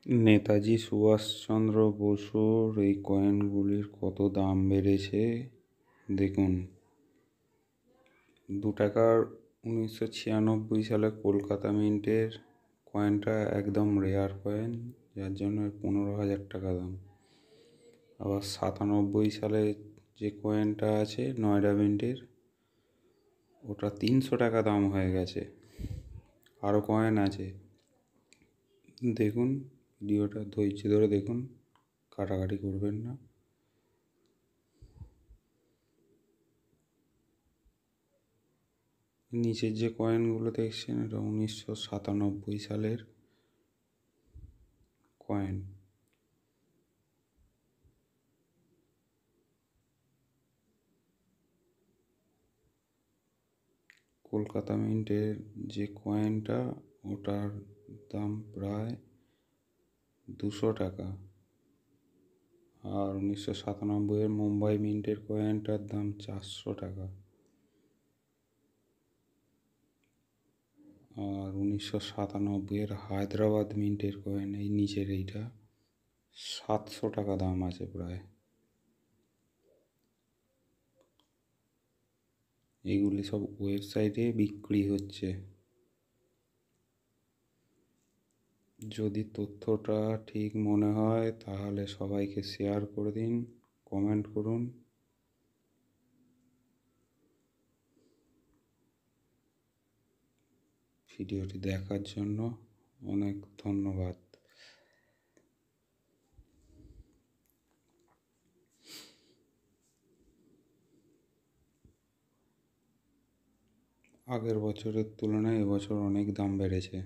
নেতাজি সুভাষচন্দ্র বসুর এই কয়েনগুলির কত দাম বেড়েছে দেখুন। 2 টাকার 1996 সালে কলকাতা মিন্টের কয়েনটা একদম রেয়ার কয়েন, যার জন্য 15,000 টাকা দাম। আবার 97 সালে যে কয়েনটা আছে নয়ডা মিন্টের, ওটা 300 টাকা দাম হয়ে গেছে। আরও কয়েন আছে, দেখুন ভিডিওটা ধৈর্য ধরে দেখুন, কাটাকাটি করবেন না। নিচের যে কয়েনগুলো দেখছেন, এটা 1997 সালের কয়েন। কলকাতা মিন্টের যে কয়েনটা, ওটার দাম প্রায় 200 টাকা। আর 1997 মুম্বাই মিন্টের কয়েনটার দাম 400 টাকা। আর 1997 হায়দ্রাবাদ মিন্টের কয়েন, এই নিচের এইটা 700 টাকা দাম আছে প্রায়। এগুলি সব ওয়েবসাইটে বিক্রি হচ্ছে। যদি তথ্যটা ঠিক মনে হয় তাহলে সবাইকে শেয়ার করে দিন, কমেন্ট করুন। ভিডিওটি দেখার জন্য অনেক ধন্যবাদ। আগের বছরের তুলনায় এবছর অনেক দাম বেড়েছে।